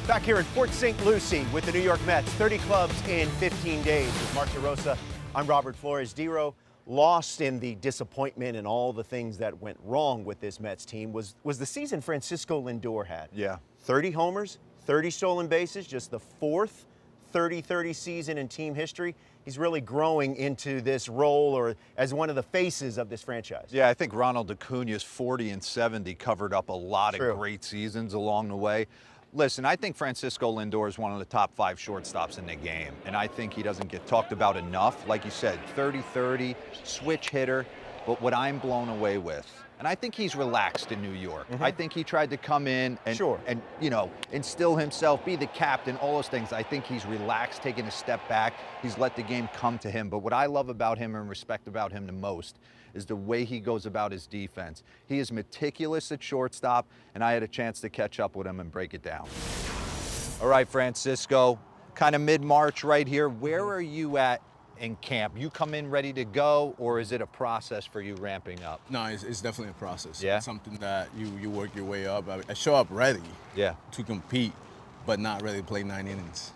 Back here in Port St. Lucie with the New York Mets, 30 clubs in 15 days. With Mark DeRosa, I'm Robert Flores. D-Row, lost in the disappointment and all the things that went wrong with this Mets team was the season Francisco Lindor had. Yeah. 30 homers, 30 stolen bases, just the fourth 30-30 season in team history. He's really growing into this role or as one of the faces of this franchise. Yeah, I think Ronald Acuna's 40 and 70 covered up a lot True. of great seasons along the way. Listen, I think Francisco Lindor is one of the top 5 shortstops in the game, and I think he doesn't get talked about enough. Like you said, 30-30, switch hitter, but what I'm blown away with, and I think he's relaxed in New York. I think he tried to come in and, and you know, instill himself, be the captain, all those things. I think he's relaxed, taking a step back. He's let the game come to him. But what I love about him and respect about him the most is the way he goes about his defense. He is meticulous at shortstop, and I had a chance to catch up with him and break it down. All right, Francisco, kind of mid-March right here. Where are you at in camp? You come in ready to go, or is it a process for you ramping up? No, it's definitely a process. Yeah? It's something that you work your way up. I show up ready to compete, but not ready to play 9 innings.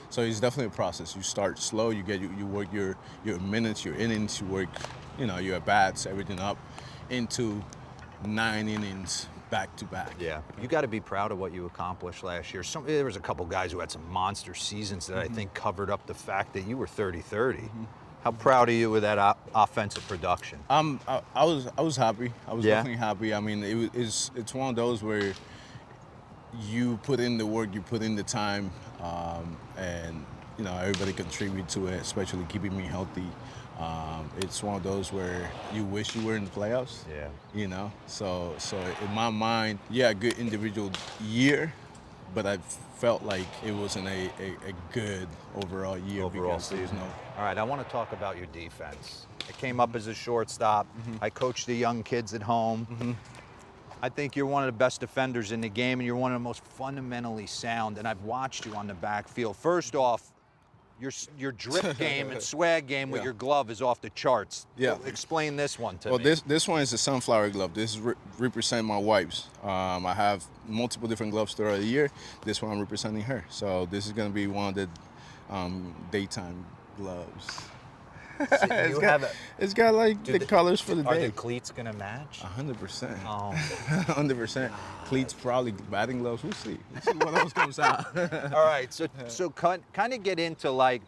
So it's definitely a process. You start slow, you work your minutes, your innings, you work, your at-bats, everything up into 9 innings back to back. Yeah, you got to be proud of what you accomplished last year. There was a couple guys who had some monster seasons that I think covered up the fact that you were 30-30. How proud are you with that offensive production? I was happy. I was definitely happy. I mean, it's one of those where you put in the work, you put in the time, and everybody contribute to it, especially keeping me healthy. It's one of those where you wish you were in the playoffs. Yeah. So in my mind, a good individual year, but I felt like it wasn't a good overall year. Overall season. All right, I want to talk about your defense. I came up as a shortstop. I coached the young kids at home. I think you're one of the best defenders in the game, and you're one of the most fundamentally sound, and I've watched you on the backfield. First off, your drip game and swag game with your glove is off the charts. Yeah. Explain this one to me. Well, this one is a sunflower glove. This represents my wife's. I have multiple different gloves throughout the year. This one I'm representing her. So this is going to be one of the daytime gloves. It's got like the colors for the day. Are the cleats going to match? 100%. Oh. 100%. Cleats, probably batting gloves. We'll see. We'll see what else comes out. All right, so kind of get into like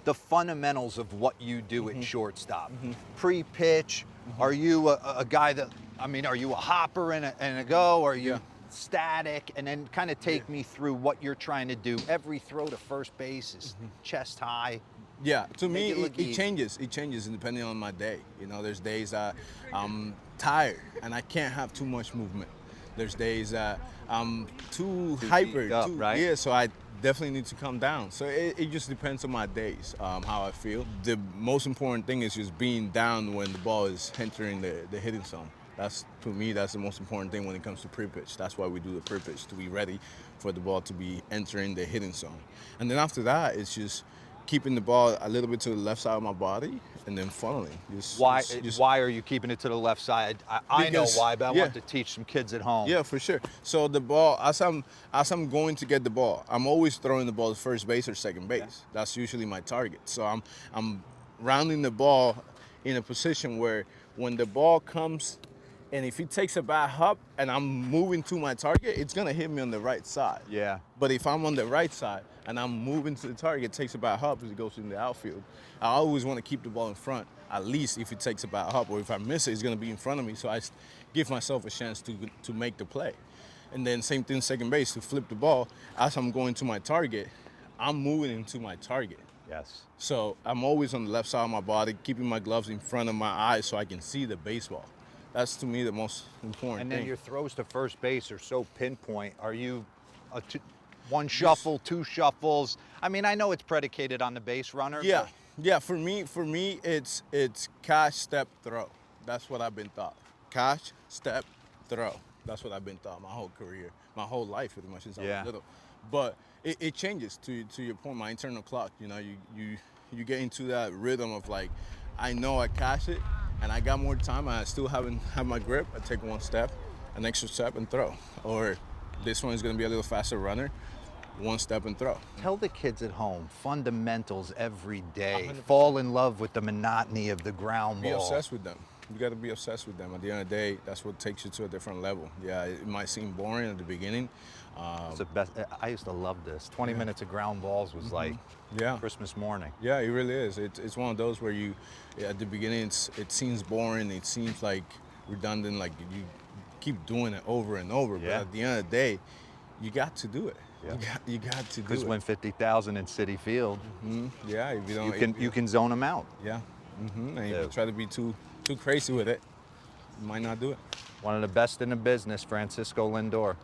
the fundamentals of what you do at shortstop. Pre-pitch, are you a guy that, are you a hopper and a go? Are you static? And then kind of take me through what you're trying to do. Every throw to first base is chest high. Yeah, to me, it changes. It changes depending on my day. There's days that I'm tired and I can't have too much movement. There's days that I'm too hyper. Right? Yeah, so I definitely need to come down. So it just depends on my days, how I feel. The most important thing is just being down when the ball is entering the hitting zone. To me, that's the most important thing when it comes to pre-pitch. That's why we do the pre-pitch, to be ready for the ball to be entering the hitting zone. And then after that, it's just keeping the ball a little bit to the left side of my body and then funneling. Why are you keeping it to the left side? I know why, but I want to teach some kids at home. Yeah, for sure. So the ball, as I'm going to get the ball, I'm always throwing the ball to first base or second base. That's usually my target. So I'm rounding the ball in a position where when the ball comes, and if it takes a bad hop and I'm moving to my target, it's gonna hit me on the right side. Yeah. But if I'm on the right side and I'm moving to the target, it takes a bad hop as it goes in the outfield. I always want to keep the ball in front, at least if it takes a bad hop, or if I miss it, it's gonna be in front of me. So I give myself a chance to make the play. And then same thing, second base, to flip the ball. As I'm going to my target, I'm moving into my target. Yes. So I'm always on the left side of my body, keeping my gloves in front of my eyes so I can see the baseball. That's, to me, the most important thing. And then your throws to first base are so pinpoint. Are you one shuffle, two shuffles? I know it's predicated on the base runner. Yeah. For me, it's catch, step, throw. That's what I've been taught. Catch, step, throw. That's what I've been taught my whole career, my whole life, pretty much since I was little. But it changes. To your point, my internal clock. You get into that rhythm of like, I know I catch it, and I got more time, and I still haven't had my grip. I take one step, an extra step, and throw. Or This one is going to be a little faster runner. One step and throw. Tell the kids at home, fundamentals every day. 100%. Fall in love with the monotony of the ground ball. Be obsessed with them. You got to be obsessed with them. At the end of the day, that's what takes you to a different level. Yeah, it might seem boring at the beginning. It's the best. I used to love this. 20 minutes of ground balls was like Christmas morning. Yeah, it really is. It's one of those where you, at the beginning, it seems boring. It seems like redundant, like you keep doing it over and over. But at the end of the day, you got to do it. Yeah. You got to do it. Because win 50,000 in Citi Field. Yeah, if you don't, you can zone them out. Yeah, and if you try to be too crazy with it, you might not do it. One of the best in the business, Francisco Lindor.